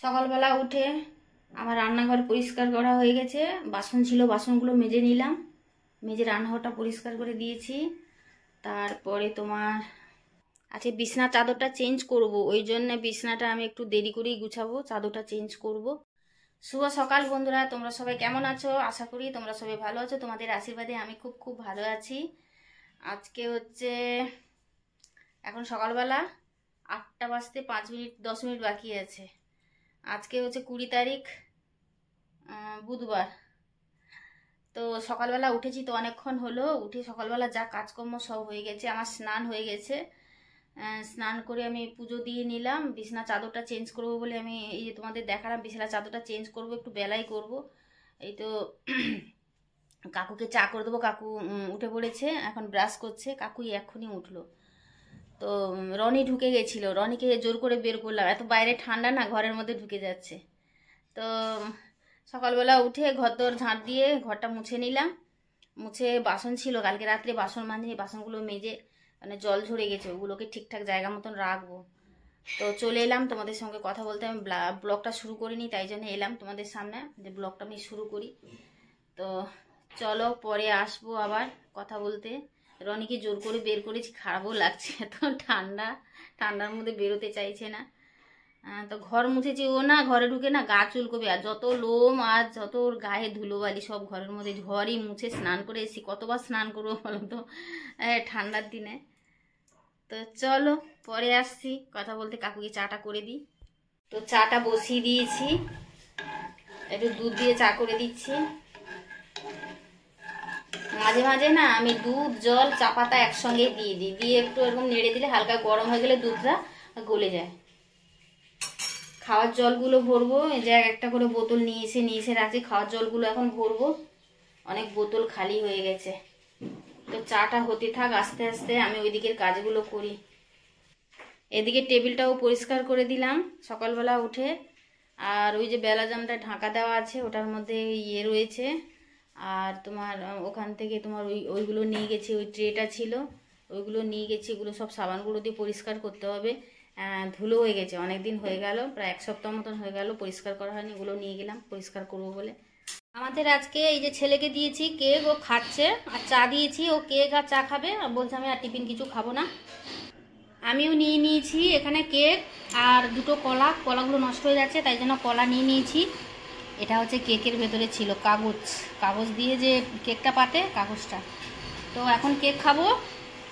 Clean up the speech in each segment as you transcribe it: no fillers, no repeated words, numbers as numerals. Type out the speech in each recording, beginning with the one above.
সকালবেলা উঠে আমার রান্নাঘর পরিষ্কার করা হয়ে গেছে। বাসন ছিল, বাসনগুলো মেজে নিলাম, মেজে রান্নাঘরটা পরিষ্কার করে দিয়েছি। তারপরে তোমার আজকে বিছনা চাদরটা চেঞ্জ করব, ওই জন্য বিছনাটা আমি একটু দেরি করেই গুছাবো, চাদরটা চেঞ্জ করব। শুভ সকাল বন্ধুরা, তোমরা সবাই কেমন আছো? আশা করি তোমরা সবাই ভালো আছো, তোমাদের আশীর্বাদে আমি খুব খুব ভালো আছি। আজকে হচ্ছে এখন সকালবেলা 8টা বাজতে 5 মিনিট 10 মিনিট বাকি আছে। আজকে হচ্ছে 20 তারিখ বুধবার। তো সকালবেলা উঠেছি তো অনেকক্ষণ হলো, উঠে সকালবেলা যা কাজকর্ম সব হয়ে গেছে। আমার স্নান হয়ে গেছে, স্নান করে আমি পুজো দিয়ে নিলাম। বিছনা চাদরটা চেঞ্জ করব বলে আমি এই যে তোমাদের দেখালাম, বিছনা চাদরটা চেঞ্জ করব, একটু বেলাই করব। এই তো কাকুকে চা করে দেবো। কাকু উঠে পড়েছে, এখন ব্রাশ করছে। কাকুই এক্ষুনি উঠলো। তো রনি ঢুকে গেছিল, রনিকে জোর করে বের করলাম, এত বাইরে ঠান্ডা না, ঘরের মধ্যে ঢুকে যাচ্ছে। তো সকালবেলা উঠে ঘরদোর ঝাঁট দিয়ে ঘরটা মুছে নিলাম। মুছে বাসন ছিল, কালকে রাত্রে বাসন মাজিনি, বাসনগুলো মেজে মানে জল ঝরে গেছে, ওগুলোকে ঠিকঠাক জায়গা মতন রাখবো। তো চলে এলাম তোমাদের সঙ্গে কথা বলতে। আমি ব্লগটা শুরু করিনি, তাই জন্য এলাম তোমাদের সামনে যে ব্লগটা আমি শুরু করি। তো চলো, পরে আসবো আবার কথা বলতে। রনিকে জোর করে বের করেছি, খারাপও লাগছে, এত ঠান্ডার মধ্যে বেরোতে চাইছে না। তো ঘর মুছেছি, ও না ঘরে ঢুকে না গা চুলকবে, আর যত লোম আর যত ওর গায়ে ধুলোবালি সব ঘরের মধ্যে। ঘরই মুছে স্নান করে এসেছি, কতবার স্নান করবো বলো তো ঠান্ডার দিনে। তো চলো পরে আসছি কথা বলতে, কাকুকে চাটা করে দিই। তো চাটা বসিয়ে দিয়েছি, একটু দুধ দিয়ে চা করে দিচ্ছি। মাঝে মাঝে না আমি দুধ জল চা পাতা একসঙ্গে দিয়ে দিই, দিয়ে একটু এরকম নেড়ে দিলে হালকা গরম হয়ে গেলে দুধটা গলে যায়। খাওয়ার জলগুলো ভরবো, এই যে একটা করে বোতল নিয়ে এসে রাখছি। খাওয়ার জলগুলো এখন ভরবো, অনেক বোতল খালি হয়ে গেছে। তো চাটা হতে থাক, আস্তে আস্তে আমি ওই দিকের কাজগুলো করি। এদিকে টেবিলটাও পরিষ্কার করে দিলাম সকালবেলা উঠে। আর ওই যে বেলা জামটা ঢাকা দেওয়া আছে, ওটার মধ্যে ইয়ে রয়েছে। আর তোমার ওখান থেকে তোমার ওইগুলো নিয়ে গেছি, ওই ট্রেটা ছিল ওইগুলো নিয়ে গেছি। এগুলো সব সাবানগুলো দিয়ে পরিষ্কার করতে হবে, ধুলো হয়ে গেছে, অনেক দিন হয়ে গেল, প্রায় 1 সপ্তাহ মতন হয়ে গেল পরিষ্কার করা হয়নি। এগুলো নিয়ে গেলাম পরিষ্কার করবো বলে। আমাদের আজকে এই যে ছেলেকে দিয়েছি কেক, ও খাচ্ছে, আর চা দিয়েছি, ও কেক আর চা খাবে, আর বলছে আমি আর টিফিন কিছু খাবো না। আমিও নিয়ে নিয়েছি এখানে কেক আর 2টো কলাগুলো নষ্ট হয়ে যাচ্ছে, তাই জন্য কলা নিয়ে নিয়েছি। এটা হচ্ছে কেকের ভেতরে ছিল কাগজ দিয়ে যে কেকটা পাতে, কাগজটা। তো এখন কেক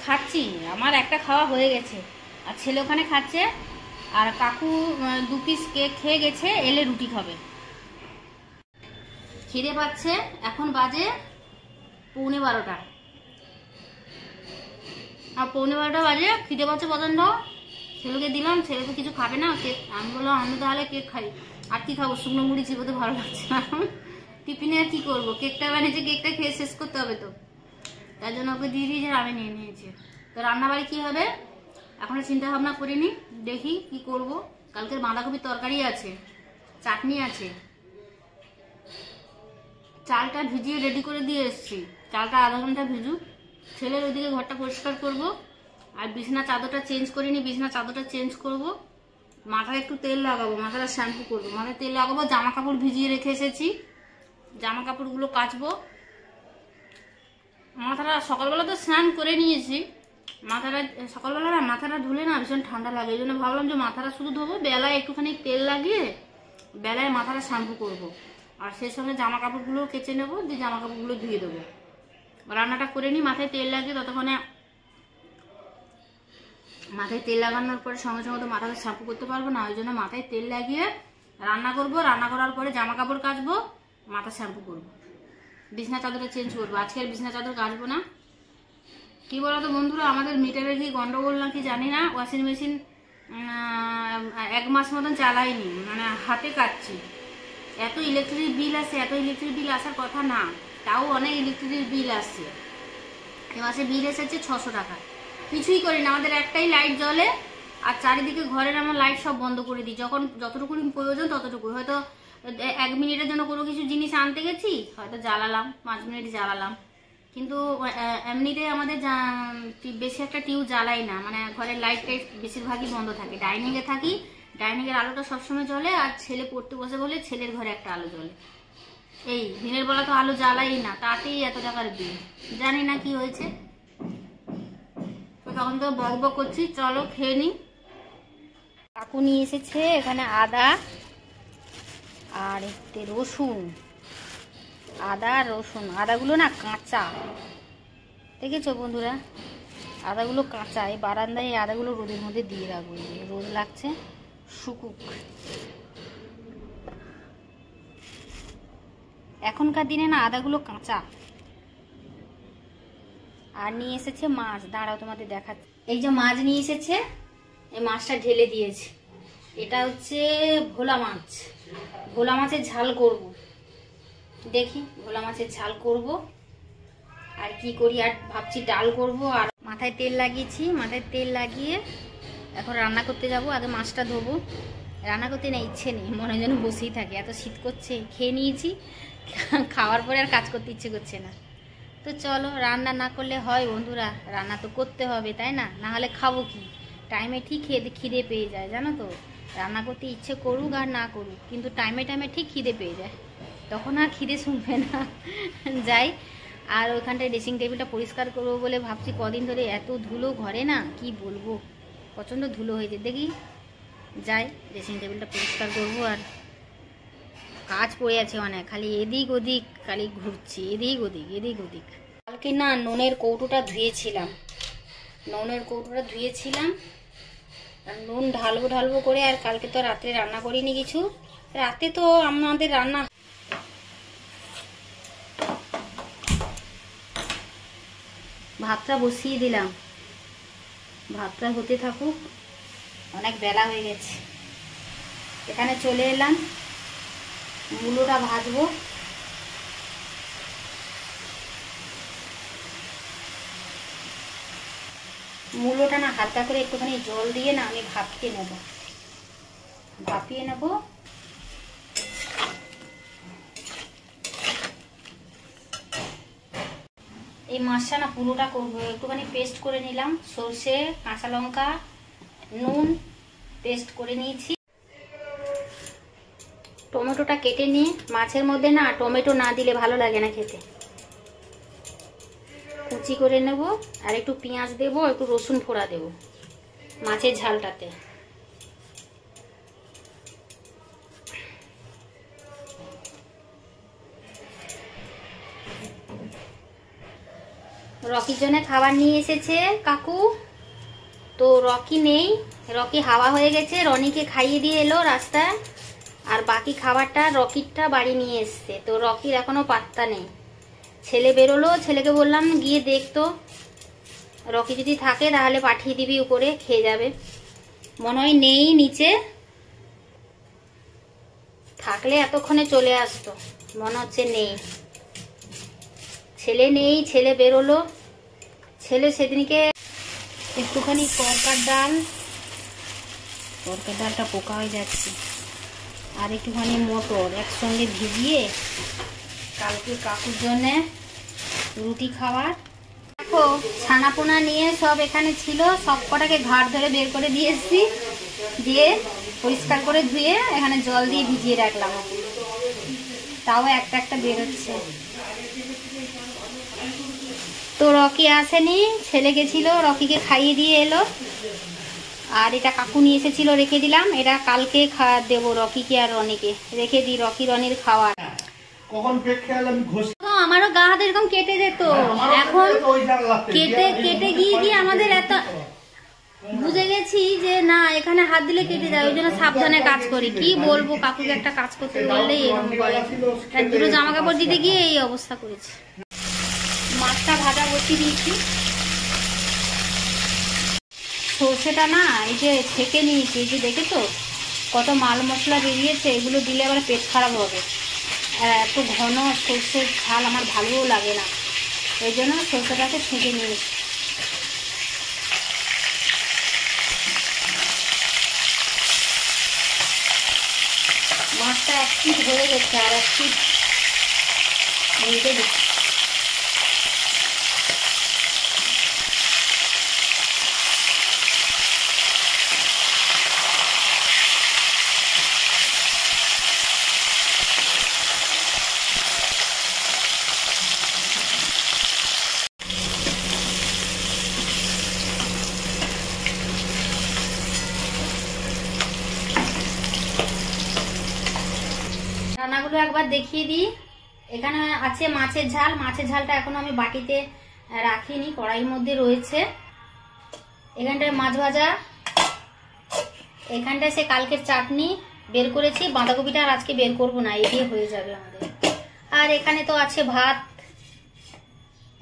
খাচ্ছি, আমার একটা খাওয়া হয়ে গেছে, আর ছেলে ওখানে খাচ্ছে। আর কাকু 2 পিস কেক খেয়ে গেছে, এলে রুটি খাবে। খিদে পাচ্ছে, এখন বাজে 11:15, আর 11:15 বাজে, খিদে পাচ্ছে প্রচন্ড। ছেলেকে দিলাম, ছেলে তো কিছু খাবে না কেক। আমি বললাম আমি তাহলে কেক খাই, আর কি খাবো, শুকনো মুড়ি চিবোতে ভালো লাগছে না টিফিনে। আর কি করবো, কেকটা বানিয়েছে, কেকটা খেয়ে শেষ করতে হবে, তো তার জন্য ওকে দিয়ে দিয়েছে, আমি নিয়ে নিয়েছি। তো রান্নাবাড়ি কি হবে এখনো চিন্তা ভাবনা করিনি, দেখি কি করব। কালকের বাঁধাকপির তরকারি আছে, চাটনি আছে, চালটা ভিজিয়ে রেডি করে দিয়ে এসেছি। চালটা আধা ঘন্টা ভিজুক, ছেলের ওইদিকে ঘরটা পরিষ্কার করব। আর বিছনা চাদরটা চেঞ্জ করিনি, বিছনা চাদরটা চেঞ্জ করব। মাথায় একটু তেল লাগাবো, মাথাটা শ্যাম্পু করবো, মাথায় তেল লাগাবো। জামা কাপড় ভিজিয়ে রেখে এসেছি, জামা কাপড়গুলো কাচবো। মাথাটা সকালবেলা তো স্নান করে নিয়েছি, মাথাটা সকালবেলা না মাথাটা ধুলে না ভীষণ ঠান্ডা লাগে, এই জন্য ভাবলাম যে মাথাটা শুধু ধোবো, বেলায় একটুখানি তেল লাগিয়ে বেলায় মাথাটা শ্যাম্পু করবো। আর সেই সঙ্গে জামা কাপড়গুলো কেচে নেবো, দিয়ে জামা কাপড়গুলো ধুয়ে দেবো। রান্নাটা করে নিই, মাথায় তেল লাগিয়ে, ততক্ষণে মাথায় তেল লাগানোর পরে সঙ্গে সঙ্গে তো মাথাটা শ্যাম্পু করতে পারবো না, ওই জন্য মাথায় তেল লাগিয়ে রান্না করব। রান্না করার পরে জামা কাপড় কাচবো, মাথা শ্যাম্পু করবো, বিছনা চাদরটা চেঞ্জ করবো। আজকে আর বিছনা চাদর কাচবো না। কি বলতো বন্ধুরা, আমাদের মিটারে কি গন্ডগোল নাকি জানি না, ওয়াশিং মেশিন 1 মাস মতন চালাইনি, মানে হাতে কাটছি। এত ইলেকট্রিক বিল আসে, এত ইলেকট্রিক বিল আসার কথা না, তাও অনেক ইলেকট্রিক বিল আসছে। এ মাসে বিল এসেছে 600 টাকা। কিছুই করি না, আমাদের একটাই লাইট জ্বলে, আর চারিদিকে ঘরের আমরা লাইট সব বন্ধ করে দিই। যতটুকু প্রয়োজন ততটুকু, হয়তো 1 মিনিটের জন্য কোনো কিছু জিনিস আনতে গেছি, হয়তো জ্বালালাম, 5 মিনিট জ্বালালাম, কিন্তু এমনিতে আমাদের বেশি একটা টিউ জ্বালাই না, মানে ঘরের লাইট টাইট বেশিরভাগই বন্ধ থাকে। ডাইনিংয়ে থাকি, ডাইনিং এর আলোটা সবসময় জ্বলে, আর ছেলে পড়তে বসে বলে ছেলের ঘরে একটা আলো জ্বলে। এই দিনের বেলা তো আলো জ্বালাই না, তাতেই এত টাকার বিল। জানি না কি হয়েছে। তো তখন তো বক বক করছি, চলো খেয়ে নি। কাকু নিয়ে এসেছে এখানে আদা আর একটু রসুন, আদা রসুন। আদাগুলো না কাঁচা, দেখেছো বন্ধুরা, আদাগুলো কাঁচা। এই বারান্দায় এই আদাগুলো রোদের মধ্যে দিয়ে রাখবো, রোদ লাগছে, শুকুক। এখনকার দিনে না আদাগুলো কাঁচা। আর নিয়ে এসেছে মাছ, দাঁড়াও তোমাদের দেখাচ্ছি। এই যে মাছ নিয়ে এসেছে, এই মাছটা ঢেলে দিয়েছে। এটা হচ্ছে ভোলা মাছ। ভোলা মাছের ঝাল করব, দেখি ভোলা মাছের ঝাল করব। আর কি করি, আর ভাবছি ডাল করব। আর মাথায় তেল লাগিয়েছি, মাথায় তেল লাগিয়ে এখন রান্না করতে যাব। আগে মাছটা ধোবো। রান্না করতে না ইচ্ছে নেই, মনে যেন বসেই থাকে, এত শীত করছে। খেয়ে নিয়েছি, খাওয়ার পরে আর কাজ করতে ইচ্ছে করছে না। তো চলো, রান্না না করলে হয় বন্ধুরা, রান্না তো করতে হবে, তাই না? না হলে খাবো কি? টাইমে ঠিক খিদে পেয়ে যায়, জানো তো। রান্না করতে ইচ্ছে করুক আর না করুক, কিন্তু টাইমে টাইমে ঠিক খিদে পেয়ে যায়, তখন আর খিদে শুনবে না। যাই। আর ওইখানটায় ড্রেসিং টেবিলটা পরিষ্কার করবো বলে ভাবছি। কদিন ধরে এত ধুলো ঘরে, না কি বলবো, প্রচণ্ড ধুলো হয়েছে। দেখি যাই, ড্রেসিং টেবিলটা পরিষ্কার করবো। আর কাজ পড়ে আছে অনেক, খালি এদিক ওদিক, খালি ঘুরছি এদিক ওদিক এদিক ওদিক। কালকে না নুনের কৌটোটা ধুয়েছিলাম, আর নুন ঢালবো করে। আর কালকে তো রাত্রে রান্না করিনি কিছু, রাতে তো আমাদের রান্না। ভাতটা বসিয়ে দিলাম, ভাতটা হতে থাকুক, অনেক বেলা হয়ে গেছে। এখানে চলে এলাম, মূলোটা ভাজবো। মূলোটা না হালকা করে একটুখানি জল দিয়ে না আমি ভাপিয়ে নেব। এই মাছটা না পুরোটা করবো, একটুখানি পেস্ট করে নিলাম। সর্ষে, কাঁচা লঙ্কা, নুন পেস্ট করে নিয়েছি। টমেটোটা কেটে নিয়ে, মাছের মধ্যে না টমেটো না দিলে ভালো লাগে না খেতে, কুচি করে নেব। আর একটু পেঁয়াজ দেব, একটু রসুন ফোড়া দেব মাছের ঝালটাতে। রকির জন্য খাবার নিয়ে এসেছে কাকু, তো রকি নেই, রকি হাওয়া হয়ে গেছে, রনিকে খাইয়ে দিয়ে এলো রাস্তায়। আর বাকি খাবারটা রকিরটা বাড়ি নিয়ে এসছে, তো রকির এখনো পাত্তা নেই। ছেলে বেরোলো, ছেলেকে বললাম গিয়ে দেখতো, রকি যদি থাকে তাহলে পাঠিয়ে দিবি, উপরে খেয়ে যাবে। মনে হয় নেই নিচে, থাকলে এতক্ষণে চলে আসতো, মনে হচ্ছে নেই। ছেলে নেই, ছেলে বেরোলো। ছেলে সেদিনকে একটুখানি তরকার ডালটা পোকা হয়ে যাচ্ছে, আর একটুখানি মটর একসঙ্গে ভিজিয়ে কালকে কাকুর জন্যে রুটি খাবার। দেখো ছানাপোনা নিয়ে সব এখানে ছিল, সব কটাকে ঘাট ধরে বের করে দিয়ে এসছি, দিয়ে পরিষ্কার করে ধুয়ে এখানে জল দিয়ে ভিজিয়ে রাখলাম, তাও একটা একটা বেরোচ্ছে। তো রকি আসেনি, ছেলে গেছিল, রকিকে খাইয়ে দিয়ে এলো। আর এটা কাকু নিয়ে এসেছিল, রেখে দিলাম। এটা কালকে দেবো রকিকে আর রনিকে, রেখে দিই রকি রনির খাওয়ার। আমারও গা হাতে এরকম কেটে যেত, এখন কেটে গিয়ে আমাদের এত বুঝে গেছি যে না এখানে হাত দিলে কেটে যায়, ওই জন্য সাবধানে কাজ করি। কি বলবো, কাকুকে একটা কাজ করতে বললেই এরকম করে। দুটো জামা কাপড় দিতে গিয়ে এই অবস্থা করেছে। মাছটা ভাজা বসিয়ে দিয়েছি। সর্ষেটা না এই যে ছেঁকে নিয়েছি, এই যে দেখেছো কত মাল মশলা বেরিয়েছে, এগুলো দিলে আবার পেট খারাপ হবে। আর এত ঘন সর্ষের ঝাল আমার ভালোও লাগে না, ওই জন্য সর্ষেটাকে ছেঁকে নিয়েছি। মাছটা এক পিঠ হয়ে গেছে, আর এক পিঠ ভেজে দিচ্ছি। একবার দেখিয়ে দিই। এখানে আছে মাছের ঝাল। মাছের ঝালটা এখনো আমি বাটিতে রাখিনি, কড়াইয়ের মধ্যে রয়েছে। এখানটায় মাছ ভাজা, এখানটায় সে কালকের চাটনি বের করেছি। বাঁধাকপিটা আর আজকে বের করবো না, এই দিয়ে হয়ে যাবে আমাদের। আর এখানে তো আছে ভাত,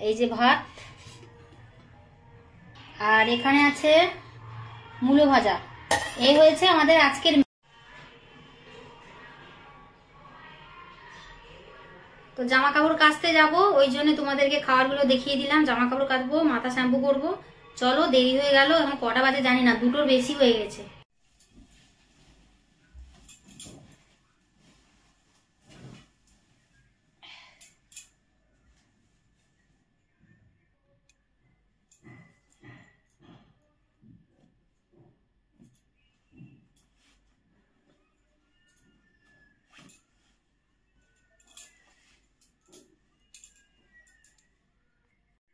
এই যে ভাত। আর এখানে আছে মূলো ভাজা। এই হয়েছে আমাদের আজকের। তো জামা কাপড় কাচতে যাবো, ওই জন্য তোমাদেরকে খাবারগুলো দেখিয়ে দিলাম। জামা কাপড় কাচবো, মাথা শ্যাম্পু করবো। চলো, দেরি হয়ে গেল, এখন কটা বাজে জানি না, 2টোর বেশি হয়ে গেছে।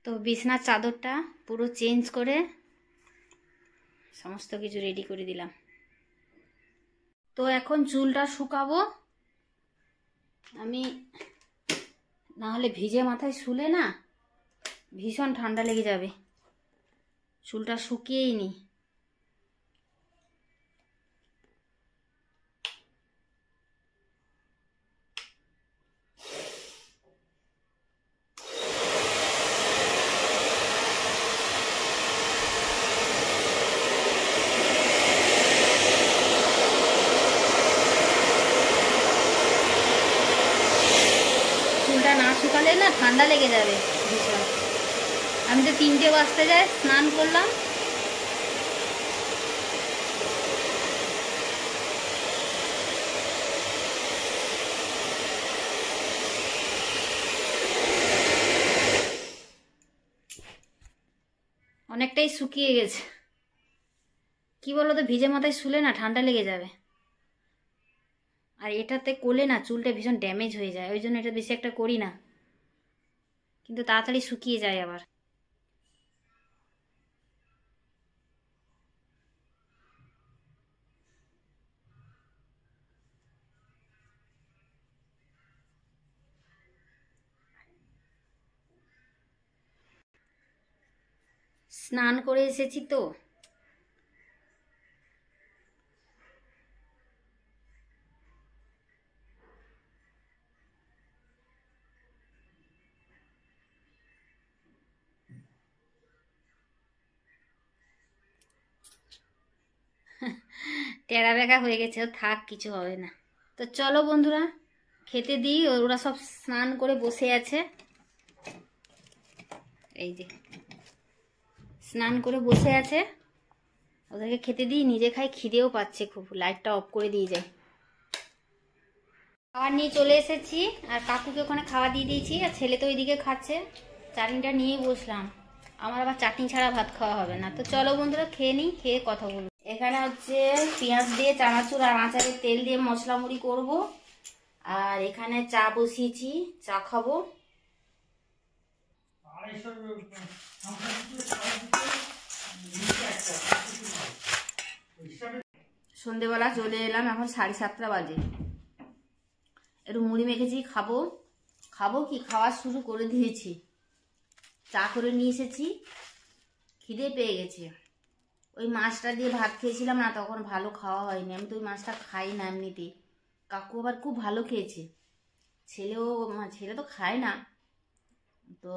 তো বিছনার চাদরটা পুরো চেঞ্জ করে সমস্ত কিছু রেডি করে দিলাম। তো এখন চুলটা শুকাবো আমি, না হলে ভিজে মাথায় শুলে না ভীষণ ঠান্ডা লেগে যাবে। চুলটা শুকিয়েই নি। চুলটা না শুকালে না ঠান্ডা লেগে যাবে ভীষণ। আমি তো 3টে বাজতে যাই, স্নান করলাম। অনেকটাই শুকিয়ে গেছে। কি বলো তো, ভিজে মাথায় শুলে না ঠান্ডা লেগে যাবে। আর এটাতে করলে না চুলটা ভীষণ ড্যামেজ হয়ে যায়, ওই জন্য এটা বেশি একটা করি না, কিন্তু তাড়াতাড়ি শুকিয়ে যায় আবার। স্নান করে এসেছি তো, টেরা বেঁকা হয়ে গেছে, থাক, কিছু হবে না। তো চলো বন্ধুরা, খেতে দিই। ওরা সব স্নান করে বসে আছে, এই যে স্নান করে বসে আছে। ওদেরকে খেতে দিই, নিজে খাই, খিদেও পাচ্ছে খুব। লাইটটা অফ করে দিয়ে যাই। খাবার নিয়ে চলে এসেছি, আর কাকুকে ওখানে খাওয়া দিয়ে দিয়েছি, আর ছেলে তো ওইদিকে খাচ্ছে। চাটনিটা নিয়ে বসলাম, আমার আবার চাটনি ছাড়া ভাত খাওয়া হবে না। তো চলো বন্ধুরা, খেয়ে নিই, খেয়ে কথা বলবো। এখানে হচ্ছে পেঁয়াজ দিয়ে চানাচুর আর আচারের তেল দিয়ে মশলা মুড়ি করবো। আর এখানে চা বসিয়েছি, চা খাবো। সন্ধেবেলা চলে এলাম, এখন 7:30 বাজে। একটু মুড়ি মেখেছি, খাবো। খাবো কি, খাওয়া শুরু করে দিয়েছি। চা করে নিয়ে এসেছি, খিদে পেয়ে গেছে। ওই মাছটা দিয়ে ভাত খেয়েছিলাম না, তখন ভালো খাওয়া হয়নি। আমি তো ওই মাছটা খাই না এমনিতে। কাকু আবার খুব ভালো খেয়েছে, ছেলে তো খায় না। তো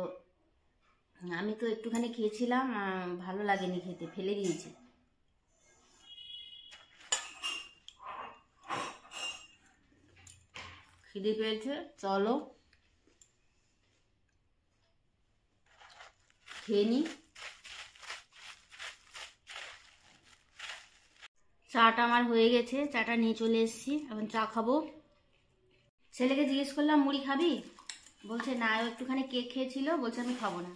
আমি তো একটুখানি খেয়েছিলাম, ভালো লাগেনি খেতে, ফেলে দিয়েছি। খিদে পেয়েছে, চলো খেয়ে নি। চাটা আমার হয়ে গেছে, চাটা নিয়ে চলে এসেছি, এখন চা খাবো। ছেলেকে জিজ্ঞেস করলাম মুড়ি খাবি, বলছে না, ও একটুখানি কেক খেয়েছিল, বলছে আমি খাবো না।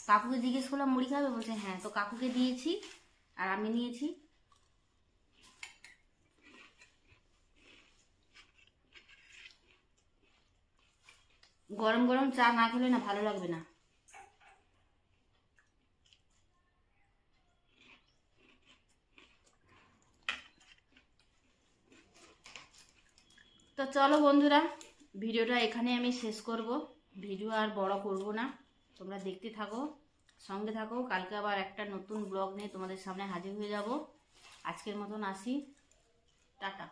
কাকুকে জিজ্ঞেস করলাম মুড়ি খাবে, বলছে হ্যাঁ। তো কাকুকে দিয়েছি আর আমি নিয়েছি। গরম গরম চা না খেলে না ভালো লাগবে না। তো চলো বন্ধুরা, ভিডিওটা এখানে আমি শেষ করব, ভিডিও আর বড় করব না, তোমরা দেখতে থাকো, সঙ্গে থাকো। কালকে আবার একটা নতুন ব্লগ নিয়ে তোমাদের সামনে হাজির হয়ে যাব। আজকের মতন আসি, টাটা।